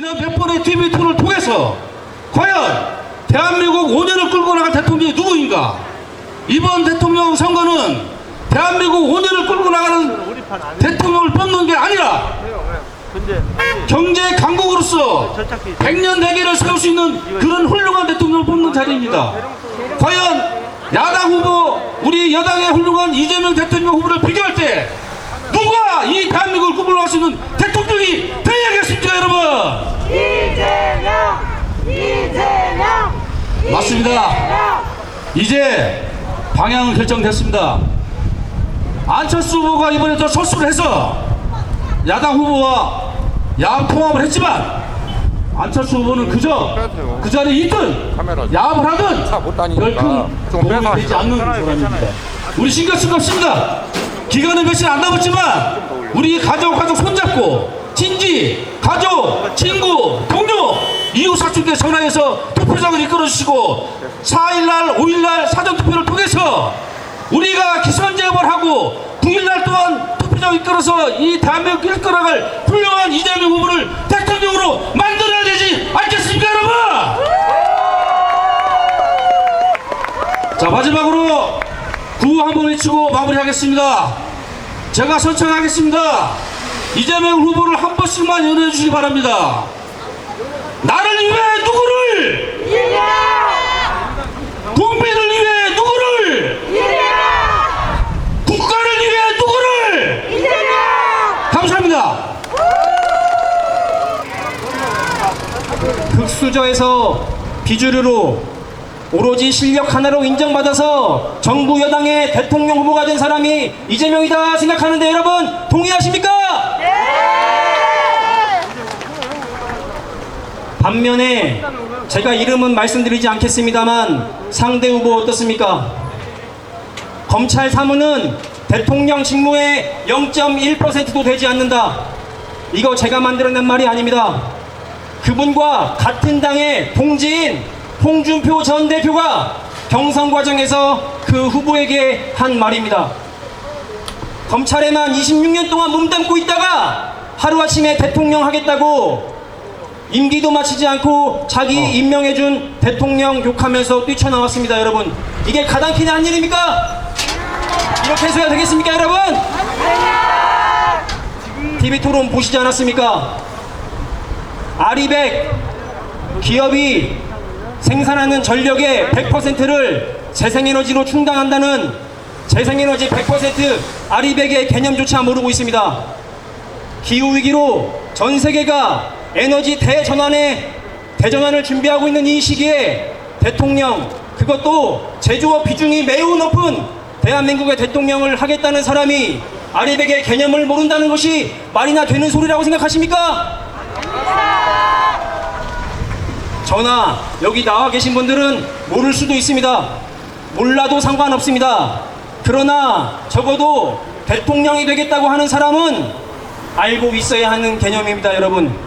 지난 몇 번의 TV 토론을 통해서 과연 대한민국 5년을 끌고 나갈 대통령이 누구인가? 이번 대통령 선거는 대한민국 5년을 끌고 나가는 대통령을 뽑는 게 아니라 경제 강국으로서 100년 대계를 세울 수 있는 그런 훌륭한 대통령을 뽑는 자리입니다. 과연 야당 후보, 우리 여당의 훌륭한 이재명 대통령 후보를 비교할 때 누가 이 대한민국을 꾸물러 갈 수 있는 대통령이 되어야겠습니까, 여러분? 이재명! 맞습니다. 이제 방향은 결정됐습니다. 안철수 후보가 이번에 또 설수를 해서 야당 후보와 야합 통합을 했지만 안철수 후보는 그저 그 자리에 있든 야합을 하든 별큰 도움이 되지 않는 사람입니다. 우리 신경 쓸 거 없습니다. 기간은 며칠 안 남았지만 우리 가족 손잡고 친지, 가족, 친구, 동료, 이웃 사촌에 전화해서 투표장을 이끌어주시고 4일날, 5일날 사전투표를 통해서 우리가 기선제압을 하고 9일날 또한 투표장 이끌어서 이 대한민국을 이끌어갈 훌륭한 이재명 후보를 대통령으로 만들어야 되지 않겠습니까, 여러분? 자, 마지막으로 구호 한번 외치고 마무리하겠습니다. 제가 선창하겠습니다. 이재명 후보를 한 번씩만 연호해 주시기 바랍니다. 나를 위해 누구를? 국민을 위해 누구를? 국가를 위해 누구를? 감사합니다. 극수저에서 비주류로 오로지 실력 하나로 인정받아서 정부 여당의 대통령 후보가 된 사람이 이재명이다 생각하는데 여러분 동의하십니까? 반면에 제가 이름은 말씀드리지 않겠습니다만 상대 후보 어떻습니까? 검찰 사무는 대통령 직무의 0.1%도 되지 않는다. 이거 제가 만들어낸 말이 아닙니다. 그분과 같은 당의 동지인 홍준표 전 대표가 경선 과정에서 그 후보에게 한 말입니다. 검찰에만 26년 동안 몸담고 있다가 하루아침에 대통령 하겠다고 임기도 마치지 않고 자기 임명해준 대통령 욕하면서 뛰쳐나왔습니다. 여러분, 이게 가당키는 한 일입니까? 이렇게 해서야 되겠습니까, 여러분? TV토론 보시지 않았습니까? 아리백 기업이 생산하는 전력의 100%를 재생에너지로 충당한다는 재생에너지 100% 아리백의 개념조차 모르고 있습니다. 기후위기로 전 세계가 에너지 대전환을 준비하고 있는 이 시기에 대통령, 그것도 제조업 비중이 매우 높은 대한민국의 대통령을 하겠다는 사람이 아리백의 개념을 모른다는 것이 말이나 되는 소리라고 생각하십니까? 저나 여기 나와 계신 분들은 모를 수도 있습니다. 몰라도 상관없습니다. 그러나 적어도 대통령이 되겠다고 하는 사람은 알고 있어야 하는 개념입니다. 여러분,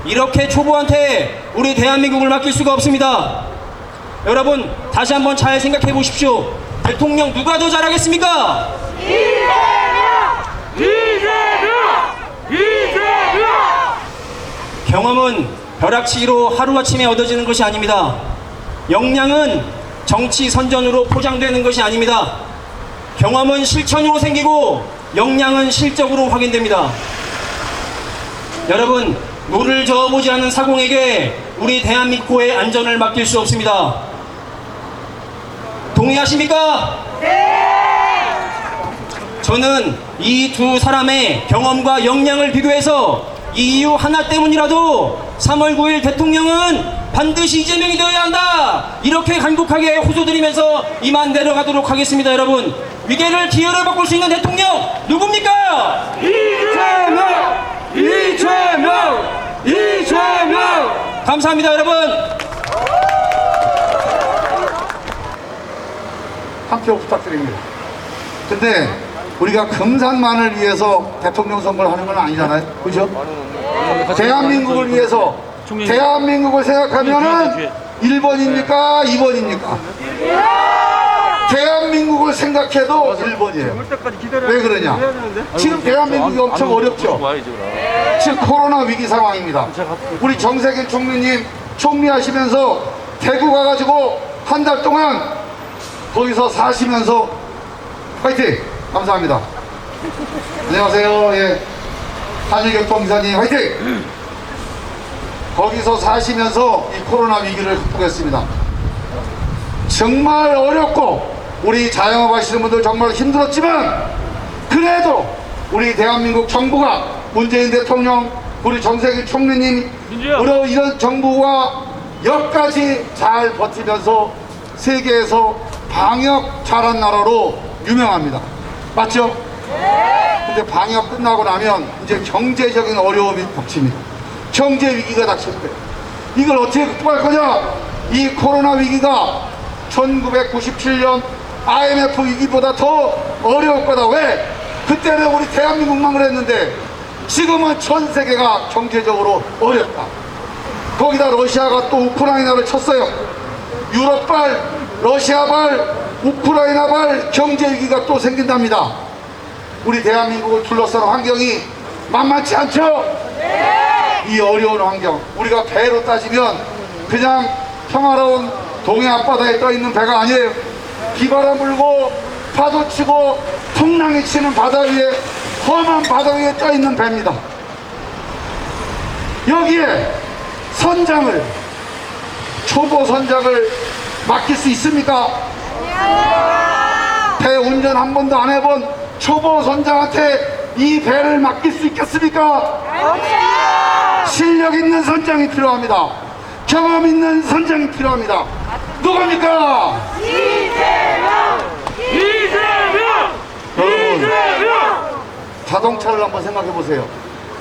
이렇게 초보한테 우리 대한민국을 맡길 수가 없습니다. 여러분, 다시 한번 잘 생각해 보십시오. 대통령 누가 더 잘하겠습니까? 이재명! 경험은 벼락치기로 하루아침에 얻어지는 것이 아닙니다. 역량은 정치 선전으로 포장되는 것이 아닙니다. 경험은 실천으로 생기고 역량은 실적으로 확인됩니다. 여러분, 노를 저어보지 않는 사공에게 우리 대한민국의 안전을 맡길 수 없습니다. 동의하십니까? 네! 저는 이 두 사람의 경험과 역량을 비교해서 이 이유 하나 때문이라도 3월 9일 대통령은 반드시 이재명이 되어야 한다, 이렇게 간곡하게 호소드리면서 이만 내려가도록 하겠습니다. 여러분, 위계를 기회로 바꿀 수 있는 대통령 누굽니까? 이재명! 감사합니다. 여러분, 한 표 부탁드립니다. 근데 우리가 금산만을 위해서 대통령 선거를 하는 건 아니잖아요, 그죠? 대한민국을 위해서, 대한민국을 생각하면은 1번입니까? 2번입니까? 대한민국을 생각해도 일본이에요. 왜 그러냐? 지금 대한민국이 엄청 어렵죠. 지금 코로나 위기 상황입니다. 우리 정세균 총리님 총리하시면서 대구 가가지고 한 달 동안 거기서 사시면서 화이팅! 감사합니다. 안녕하세요. 예. 한일교통기사님 화이팅! 거기서 사시면서 이 코로나 위기를 극복했습니다. 정말 어렵고 우리 자영업 하시는 분들 정말 힘들었지만 그래도 우리 대한민국 정부가 문재인 대통령 우리 정세균 총리님으로 이런 정부와 여기까지 잘 버티면서 세계에서 방역 잘한 나라로 유명합니다. 맞죠? 근데 방역 끝나고 나면 이제 경제적인 어려움이 닥칩니다. 경제 위기가 닥칠 때 이걸 어떻게 극복할 거냐? 이 코로나 위기가 1997년 IMF 위기보다 더 어려울 거다. 왜? 그때는 우리 대한민국만 그랬는데 지금은 전 세계가 경제적으로 어렵다. 거기다 러시아가 또 우크라이나를 쳤어요. 유럽발, 러시아발, 우크라이나발 경제 위기가 또 생긴답니다. 우리 대한민국을 둘러싼 환경이 만만치 않죠? 이 어려운 환경, 우리가 배로 따지면 그냥 평화로운 동해 앞바다에 떠있는 배가 아니에요. 비바람 불고 파도 치고 풍랑이 치는 바다 위에, 험한 바다 위에 떠있는 배입니다. 여기에 선장을, 초보 선장을 맡길 수 있습니까? 배 운전 한 번도 안 해본 초보 선장한테 이 배를 맡길 수 있겠습니까? 실력 있는 선장이 필요합니다. 경험 있는 선장이 필요합니다. 누굽니까? 여러분, 자동차를 한번 생각해 보세요.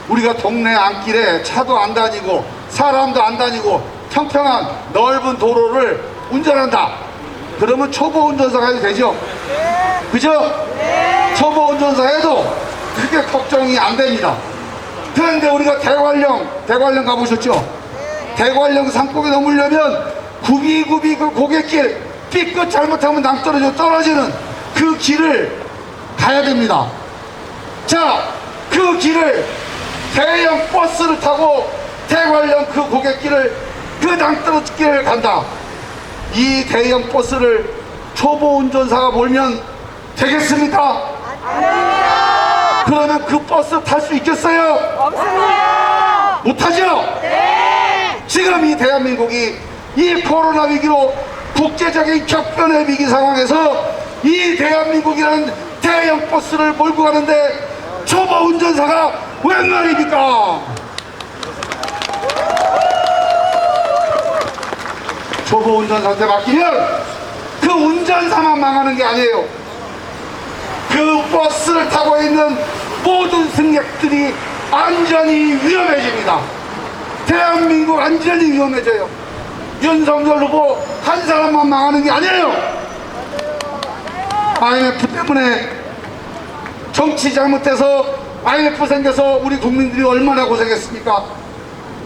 우리가 동네 안길에 차도 안 다니고 사람도 안 다니고 평평한 넓은 도로를 운전한다. 그러면 초보 운전사가 해도 되죠? 그죠? 초보 운전사 해도 크게 걱정이 안 됩니다. 그런데 우리가 대관령 가보셨죠? 대관령 산꼭에 넘으려면 굽이굽이 그 고갯길 삐끗 잘못하면 낭떠러져 떨어지는 그 길을 가야 됩니다. 자, 그 길을 대형 버스를 타고 대관령 그 고갯길을 그 낭떠러지길을 간다. 이 대형 버스를 초보 운전사가 몰면 되겠습니까? 아닙니다. 그러면 그 버스 탈 수 있겠어요? 없습니다. 못하죠? 네. 지금 이 대한민국이 이 코로나 위기로 국제적인 격변의 위기 상황에서 이 대한민국이라는 대형 버스를 몰고 가는데 초보 운전사가 웬 말입니까? 초보 운전사한테 맡기면 그 운전사만 망하는 게 아니에요. 그 버스를 타고 있는 모든 승객들이 안전이 위험해집니다. 대한민국 안전이 위험해져요. 윤석열 후보 한 사람만 망하는 게 아니에요. IMF 때문에 정치 잘못해서 IMF 생겨서 우리 국민들이 얼마나 고생했습니까?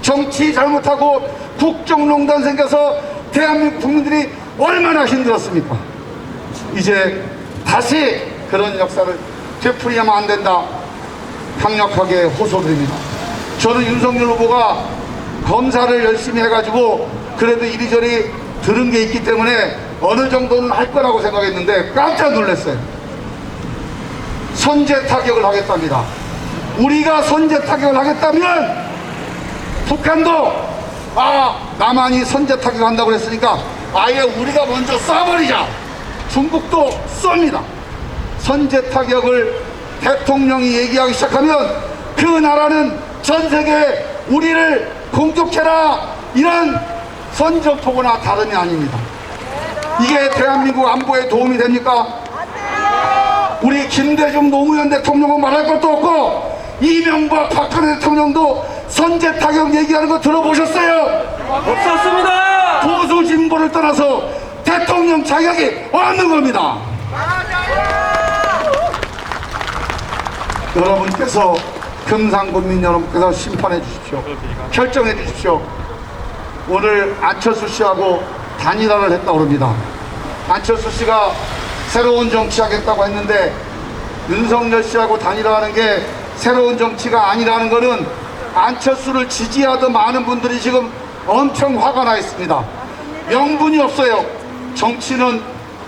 정치 잘못하고 국정농단 생겨서 대한민국 국민들이 얼마나 힘들었습니까? 이제 다시 그런 역사를 되풀이하면 안 된다. 강력하게 호소드립니다. 저는 윤석열 후보가 검사를 열심히 해가지고 그래도 이리저리 들은 게 있기 때문에 어느 정도는 할 거라고 생각했는데 깜짝 놀랐어요. 선제 타격을 하겠답니다. 우리가 선제 타격을 하겠다면 북한도 남한이 선제 타격을 한다고 그랬으니까 아예 우리가 먼저 쏴버리자. 중국도 쏩니다. 선제 타격을 대통령이 얘기하기 시작하면 그 나라는 전 세계에 우리를 공격해라, 이런 선전포고나 다름이 아닙니다. 이게 대한민국 안보에 도움이 됩니까? 우리 김대중 노무현 대통령은 말할 것도 없고 이명박 박근혜 대통령도 선제 타격 얘기하는 거 들어보셨어요? 없었습니다. 보수 진보를 떠나서 대통령 자격이 없는 겁니다. 여러분께서 금상국민 여러분께서 심판해 주십시오. 결정해 주십시오. 오늘 안철수 씨하고 단일화를 했다고 합니다. 안철수 씨가 새로운 정치하겠다고 했는데 윤석열 씨하고 단일화하는 게 새로운 정치가 아니라는 거는 안철수를 지지하던 많은 분들이 지금 엄청 화가 나 있습니다. 명분이 없어요. 정치는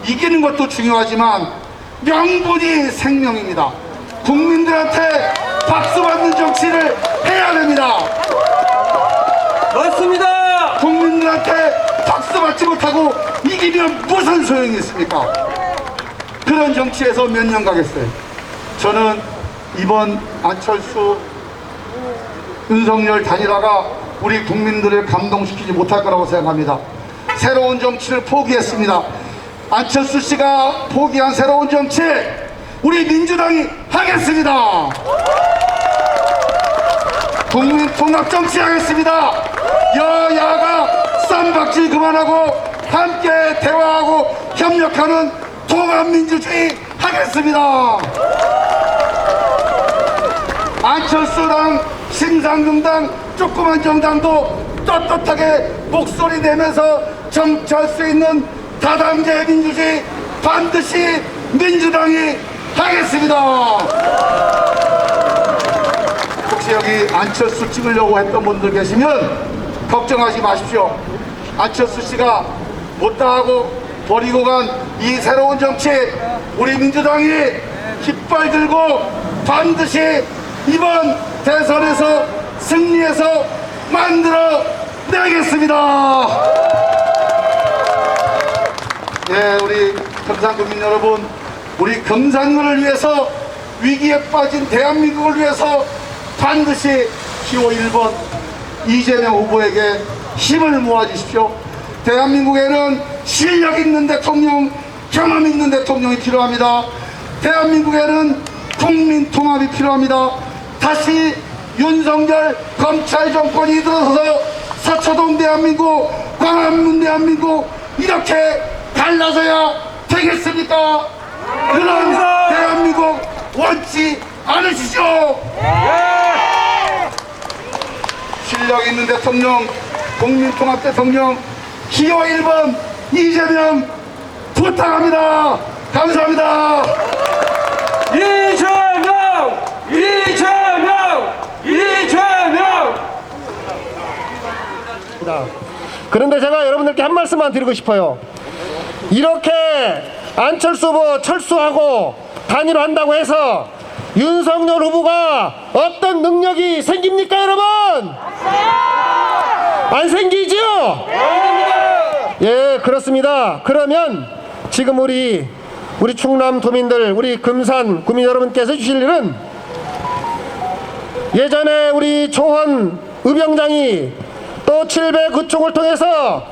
이기는 것도 중요하지만 명분이 생명입니다. 국민들한테 박수 받는 정치를 해야 됩니다. 맞습니다. 국민들한테 박수 받지 못하고 이기면 무슨 소용이 있습니까? 그런 정치에서 몇 년 가겠어요. 저는 이번 안철수 윤석열 단일화가 우리 국민들을 감동시키지 못할 거라고 생각합니다. 새로운 정치를 포기했습니다. 안철수 씨가 포기한 새로운 정치 우리 민주당이 하겠습니다. 국민 통합 정치 하겠습니다. 여야가 쌈박질 그만하고 함께 대화하고 협력하는 통합민주주의 하겠습니다. 안철수랑 신상정당 조그만 정당도 떳떳하게 목소리 내면서 정치할 수 있는 다당제 민주주의 반드시 민주당이 하겠습니다. 혹시 여기 안철수 찍으려고 했던 분들 계시면 걱정하지 마십시오. 안철수 씨가 못다 하고 버리고 간 이 새로운 정치 우리 민주당이 깃발 들고 반드시 이번 대선에서 승리해서 만들어 내겠습니다. 예, 우리 금산구민 여러분, 우리 금산구를 위해서 위기에 빠진 대한민국을 위해서 반드시 기호 1번 이재명 후보에게 힘을 모아주십시오. 대한민국에는 실력 있는 대통령, 경험 있는 대통령이 필요합니다. 대한민국에는 국민 통합이 필요합니다. 다시 윤석열 검찰 정권이 들어서서 서초동 대한민국, 광화문 대한민국 이렇게 갈라서야 되겠습니까? 그런 대한민국 원치 않으시죠? 실력 있는 대통령, 국민통합 대통령 기호 1번 이재명 부탁합니다. 감사합니다. 이재명! 이재명! 이재명! 그런데 제가 여러분들께 한 말씀만 드리고 싶어요. 이렇게 안철수 후보 철수하고 단일화한다고 해서 윤석열 후보가 어떤 능력이 생깁니까, 여러분? 안 생기죠? 예, 그렇습니다. 그러면 지금 우리 충남 도민들, 우리 금산 구민 여러분께서 주실 일은 예전에 우리 조헌 의병장이 또 700구총을 통해서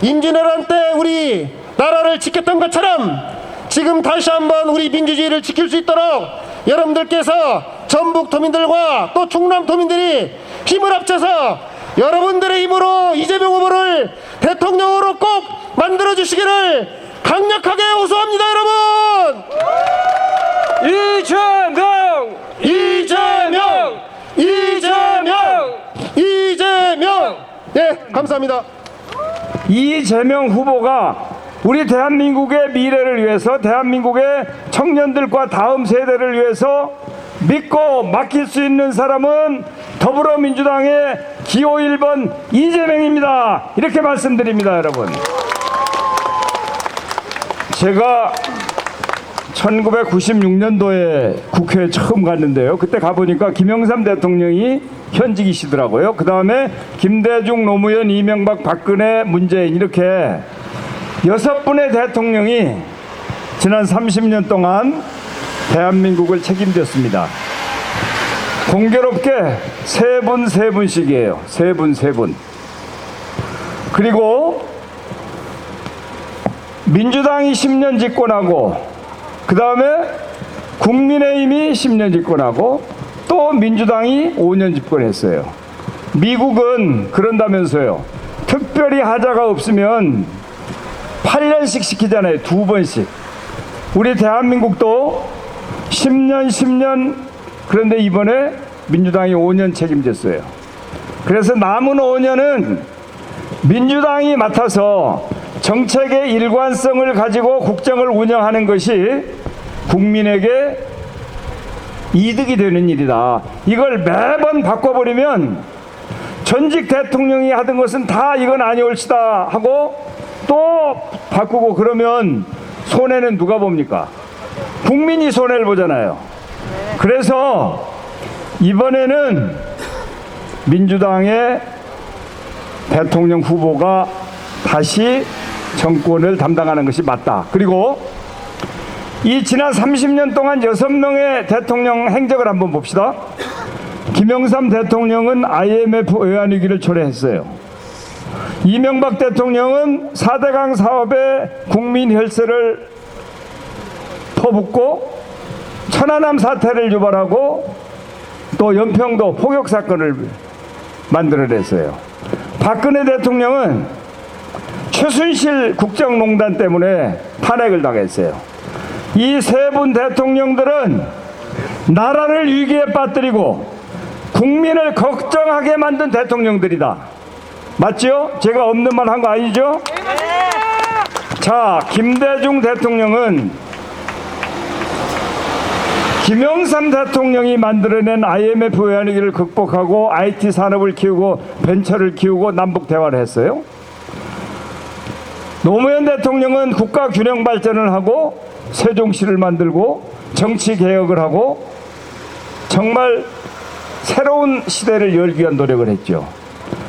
임진왜란 때 우리 나라를 지켰던 것처럼 지금 다시 한번 우리 민주주의를 지킬 수 있도록 여러분들께서 전북 도민들과 또 충남 도민들이 힘을 합쳐서 여러분들의 힘으로 이재명 후보를 대통령으로 꼭 만들어 주시기를 강력하게 호소합니다, 여러분. 이재명! 이재명! 이재명! 이재명! 예, 감사합니다. 이재명 후보가 우리 대한민국의 미래를 위해서, 대한민국의 청년들과 다음 세대를 위해서 믿고 맡길 수 있는 사람은 더불어민주당의 기호 1번 이재명입니다. 이렇게 말씀드립니다, 여러분. 제가 1996년도에 국회에 처음 갔는데요. 그때 가보니까 김영삼 대통령이 현직이시더라고요. 그 다음에 김대중, 노무현, 이명박, 박근혜, 문재인 이렇게 6분의 대통령이 지난 30년 동안 대한민국을 책임졌습니다. 공교롭게 세 분씩이에요. 세 분. 그리고 민주당이 10년 집권하고 그 다음에 국민의힘이 10년 집권하고 또 민주당이 5년 집권했어요. 미국은 그런다면서요. 특별히 하자가 없으면 8년씩 시키잖아요. 2번씩. 우리 대한민국도 10년 그런데 이번에 민주당이 5년 책임졌어요. 그래서 남은 5년은 민주당이 맡아서 정책의 일관성을 가지고 국정을 운영하는 것이 국민에게 이득이 되는 일이다. 이걸 매번 바꿔버리면 전직 대통령이 하던 것은 다 이건 아니올시다 하고 또 바꾸고 그러면 손해는 누가 봅니까? 국민이 손해를 보잖아요. 그래서 이번에는 민주당의 대통령 후보가 다시 정권을 담당하는 것이 맞다. 그리고 이 지난 30년 동안 6명의 대통령 행적을 한번 봅시다. 김영삼 대통령은 IMF 외환위기를 초래했어요. 이명박 대통령은 4대강 사업에 국민 혈세를 퍼붓고 천안함 사태를 유발하고 또 연평도 포격 사건을 만들어냈어요. 박근혜 대통령은 최순실 국정농단 때문에 탄핵을 당했어요. 이 세 분 대통령들은 나라를 위기에 빠뜨리고 국민을 걱정하게 만든 대통령들이다. 맞죠? 제가 없는 말 한 거 아니죠? 자, 김대중 대통령은 김영삼 대통령이 만들어낸 IMF 외환위기를 극복하고 IT 산업을 키우고 벤처를 키우고 남북 대화를 했어요. 노무현 대통령은 국가 균형 발전을 하고 세종시를 만들고 정치 개혁을 하고 정말 새로운 시대를 열기 위한 노력을 했죠.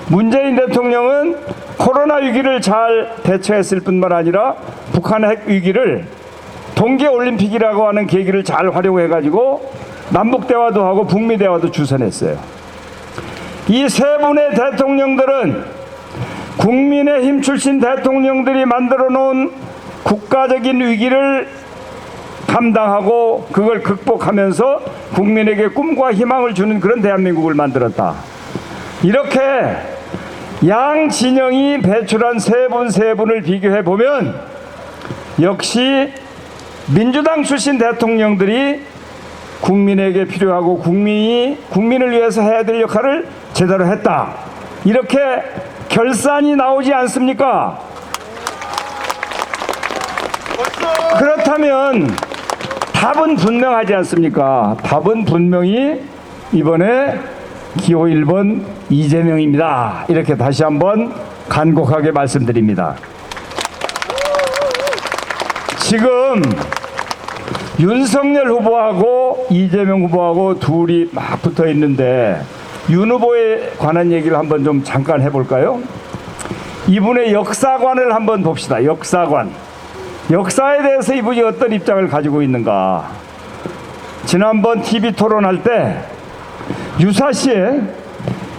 문재인 대통령은 코로나 위기를 잘 대처했을 뿐만 아니라 북한 핵 위기를 동계올림픽이라고 하는 계기를 잘 활용해가지고 남북대화도 하고 북미대화도 주선했어요. 이 세 분의 대통령들은 국민의힘 출신 대통령들이 만들어 놓은 국가적인 위기를 감당하고 그걸 극복하면서 국민에게 꿈과 희망을 주는 그런 대한민국을 만들었다. 이렇게 양 진영이 배출한 세 분을 비교해 보면 역시 민주당 출신 대통령들이 국민에게 필요하고 국민을 위해서 해야 될 역할을 제대로 했다. 이렇게 결산이 나오지 않습니까? 그렇다면 답은 분명하지 않습니까? 답은 분명히 이번에 기호 1번 이재명입니다. 이렇게 다시 한번 간곡하게 말씀드립니다. 지금 윤석열 후보하고 이재명 후보하고 둘이 막 붙어 있는데 윤 후보에 관한 얘기를 한번 좀 잠깐 해볼까요? 이분의 역사관을 한번 봅시다. 역사관. 역사에 대해서 이분이 어떤 입장을 가지고 있는가. 지난번 TV 토론할 때 유사시에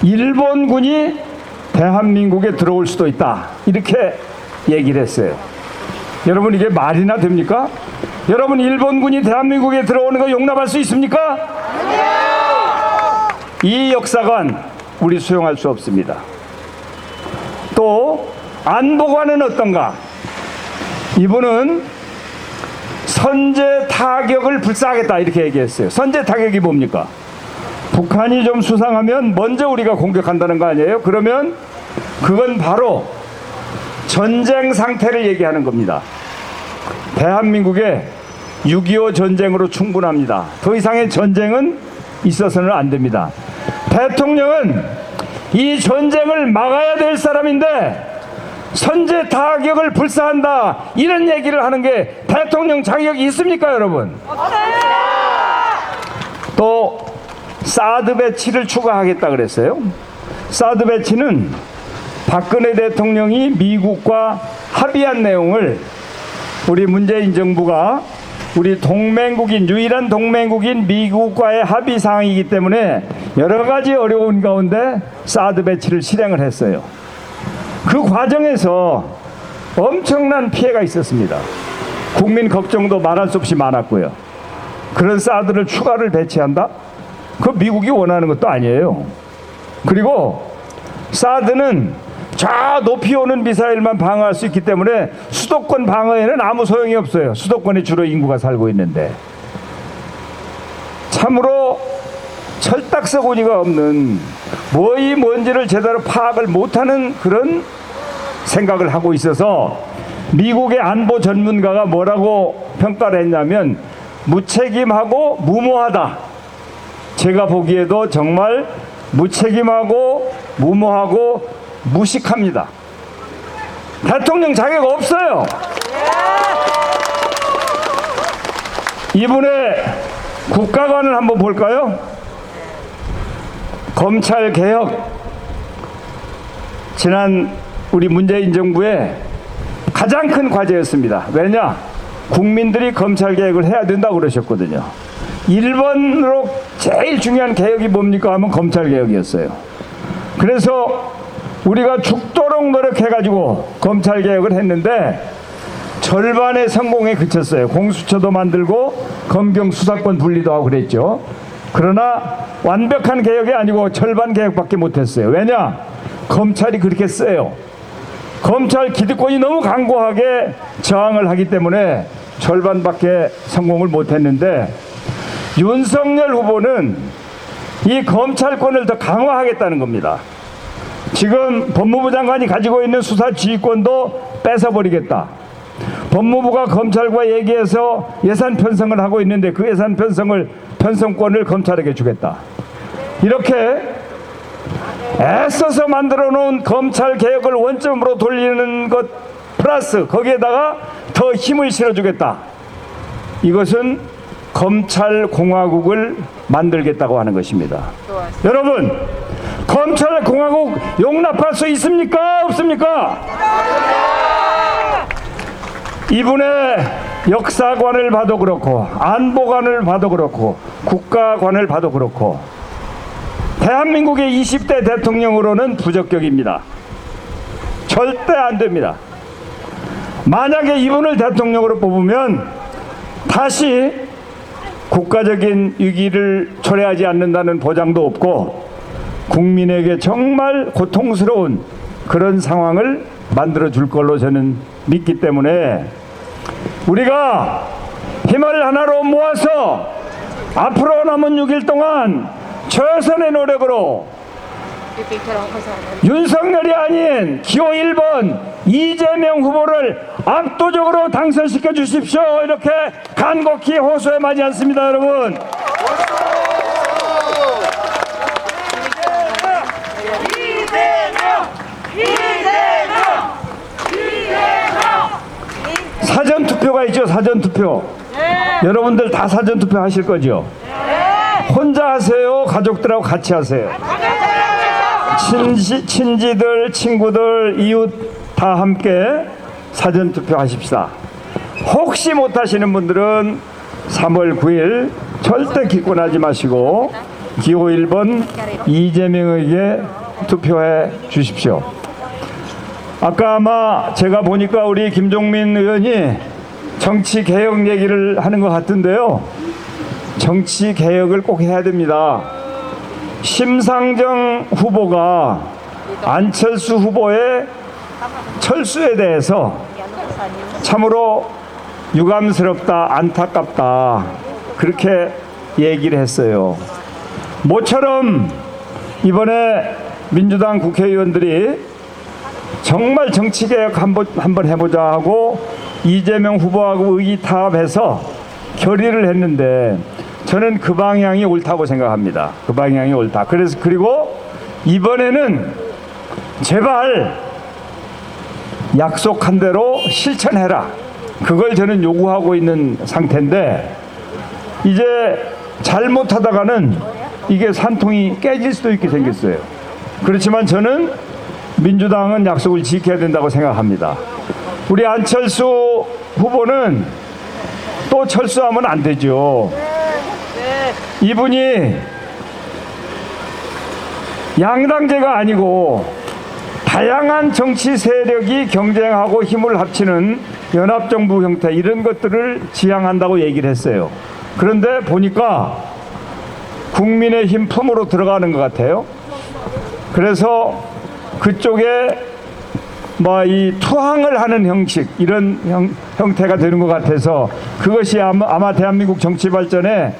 일본군이 대한민국에 들어올 수도 있다. 이렇게 얘기를 했어요. 여러분 이게 말이나 됩니까? 여러분 일본군이 대한민국에 들어오는 거 용납할 수 있습니까? 이 역사관 우리 수용할 수 없습니다. 또 안보관은 어떤가? 이분은 선제 타격을 불사하겠다 이렇게 얘기했어요. 선제 타격이 뭡니까? 북한이 좀 수상하면 먼저 우리가 공격한다는 거 아니에요? 그러면 그건 바로 전쟁 상태를 얘기하는 겁니다. 대한민국에 6.25 전쟁으로 충분합니다. 더 이상의 전쟁은 있어서는 안 됩니다. 대통령은 이 전쟁을 막아야 될 사람인데 선제 타격을 불사한다 이런 얘기를 하는 게 대통령 자격이 있습니까 여러분? 또 사드 배치를 추가하겠다 그랬어요. 사드 배치는 박근혜 대통령이 미국과 합의한 내용을 우리 문재인 정부가 우리 동맹국인 유일한 동맹국인 미국과의 합의 사항이기 때문에 여러 가지 어려운 가운데 사드 배치를 실행을 했어요. 그 과정에서 엄청난 피해가 있었습니다. 국민 걱정도 말할 수 없이 많았고요. 그런 사드를 추가를 배치한다? 그 미국이 원하는 것도 아니에요. 그리고 사드는 저 높이 오는 미사일만 방어할 수 있기 때문에 수도권 방어에는 아무 소용이 없어요. 수도권에 주로 인구가 살고 있는데. 참으로 철딱서구니가 없는 뭐이 뭔지를 제대로 파악을 못하는 그런 생각을 하고 있어서 미국의 안보 전문가가 뭐라고 평가를 했냐면 무책임하고 무모하다. 제가 보기에도 정말 무책임하고 무모하고 무식합니다. 대통령 자격 없어요. 이분의 국가관을 한번 볼까요? 검찰개혁, 지난 우리 문재인 정부의 가장 큰 과제였습니다. 왜냐? 국민들이 검찰개혁을 해야 된다고 그러셨거든요. 1번으로 제일 중요한 개혁이 뭡니까 하면 검찰개혁이었어요. 그래서 우리가 죽도록 노력해가지고 검찰개혁을 했는데 절반의 성공에 그쳤어요. 공수처도 만들고 검경 수사권 분리도 하고 그랬죠. 그러나 완벽한 개혁이 아니고 절반 개혁밖에 못했어요. 왜냐? 검찰이 그렇게 세요. 검찰 기득권이 너무 강고하게 저항을 하기 때문에 절반밖에 성공을 못했는데, 윤석열 후보는 이 검찰권을 더 강화하겠다는 겁니다. 지금 법무부 장관이 가지고 있는 수사 지휘권도 뺏어버리겠다. 법무부가 검찰과 얘기해서 예산 편성을 하고 있는데 그 예산 편성권을 검찰에게 주겠다. 이렇게 애써서 만들어 놓은 검찰 개혁을 원점으로 돌리는 것 플러스 거기에다가 더 힘을 실어주겠다. 이것은 검찰공화국을 만들겠다고 하는 것입니다. 여러분, 검찰공화국 용납할 수 있습니까? 없습니까? 이분의 역사관을 봐도 그렇고 안보관을 봐도 그렇고 국가관을 봐도 그렇고 대한민국의 20대 대통령으로는 부적격입니다. 절대 안 됩니다. 만약에 이분을 대통령으로 뽑으면 다시 국가적인 위기를 초래하지 않는다는 보장도 없고 국민에게 정말 고통스러운 그런 상황을 만들어 줄 걸로 저는 믿기 때문에 우리가 힘을 하나로 모아서 앞으로 남은 6일 동안 최선의 노력으로 윤석열이 아닌 기호 1번 이재명 후보를 압도적으로 당선시켜 주십시오. 이렇게 간곡히 호소해 마지 않습니다, 여러분. 사전 투표가 있죠. 사전 투표. 여러분들 다 사전 투표 하실 거죠? 혼자 하세요? 가족들하고 같이 하세요? 친지들, 친구들, 이웃 다 함께 사전 투표 하십시다. 혹시 못 하시는 분들은 3월 9일 절대 기권하지 마시고 기호 1번 이재명에게 투표해 주십시오. 아까 아마 제가 보니까 우리 김종민 의원이 정치 개혁 얘기를 하는 것 같은데요. 정치 개혁을 꼭 해야 됩니다. 심상정 후보가 안철수 후보의 철수에 대해서 참으로 유감스럽다, 안타깝다 그렇게 얘기를 했어요. 모처럼 이번에 민주당 국회의원들이 정말 정치개혁 한번 해보자 하고 이재명 후보하고 의기타합해서 결의를 했는데 저는 그 방향이 옳다고 생각합니다. 그 방향이 옳다. 그리고 이번에는 제발 약속한 대로 실천해라. 그걸 저는 요구하고 있는 상태인데 이제 잘못하다가는 이게 산통이 깨질 수도 있게 생겼어요. 그렇지만 저는 민주당은 약속을 지켜야 된다고 생각합니다. 우리 안철수 후보는 또 철수하면 안 되죠. 이분이 양당제가 아니고 다양한 정치 세력이 경쟁하고 힘을 합치는 연합정부 형태 이런 것들을 지향한다고 얘기를 했어요. 그런데 보니까 국민의힘 품으로 들어가는 것 같아요. 그래서 그쪽에 뭐 이 투항을 하는 형식 이런 형태가 되는 것 같아서 그것이 아마 대한민국 정치 발전에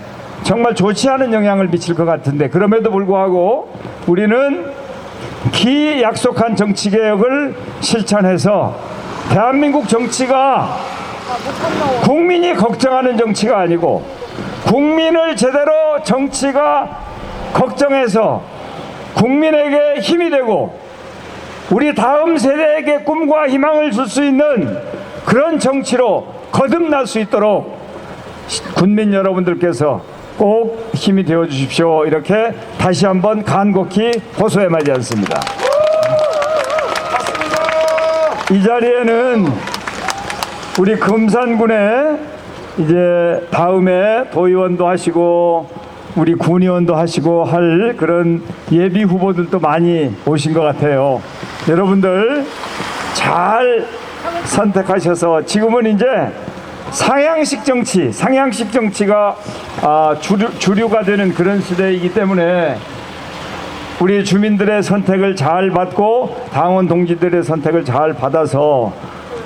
정말 좋지 않은 영향을 미칠 것 같은데 그럼에도 불구하고 우리는 기약속한 정치개혁을 실천해서 대한민국 정치가 국민이 걱정하는 정치가 아니고 국민을 제대로 정치가 걱정해서 국민에게 힘이 되고 우리 다음 세대에게 꿈과 희망을 줄 수 있는 그런 정치로 거듭날 수 있도록 군민 여러분들께서 꼭 힘이 되어 주십시오. 이렇게 다시 한번 간곡히 호소해 마지 않습니다. 이 자리에는 우리 금산군에 이제 다음에 도의원도 하시고 우리 군의원도 하시고 할 그런 예비 후보들도 많이 오신 것 같아요. 여러분들 잘 선택하셔서 지금은 이제 상향식 정치가 주류가 되는 그런 시대이기 때문에 우리 주민들의 선택을 잘 받고 당원 동지들의 선택을 잘 받아서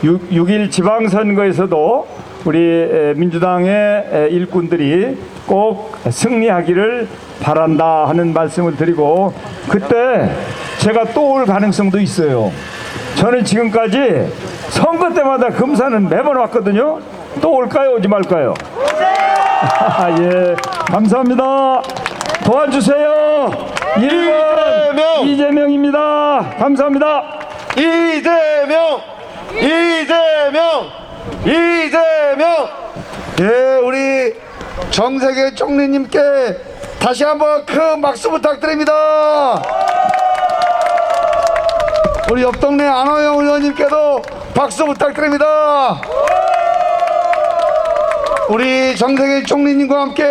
6.1 지방선거에서도 우리 민주당의 일꾼들이 꼭 승리하기를 바란다 하는 말씀을 드리고, 그때 제가 또 올 가능성도 있어요. 저는 지금까지 선거 때마다 금산은 매번 왔거든요. 또 올까요? 오지 말까요? 예, 감사합니다. 도와주세요. 1번 이재명입니다. 감사합니다. 이재명! 예, 우리 정세계 총리님께 다시 한번 큰 박수 부탁드립니다. 우리 옆 동네 안호영 의원님께도 박수 부탁드립니다. 우리 정세계 총리님과 함께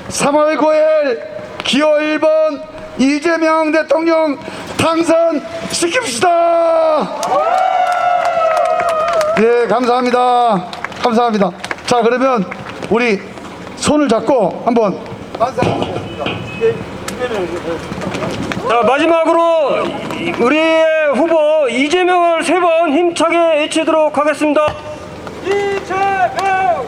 3월 9일 기호 1번 이재명 대통령 당선시킵시다. 예, 감사합니다. 감사합니다. 자, 그러면 우리 손을 잡고 한번 만세하겠습니다. 자, 마지막으로 우리의 후보 이재명을 3번 힘차게 외치도록 하겠습니다. 이재명!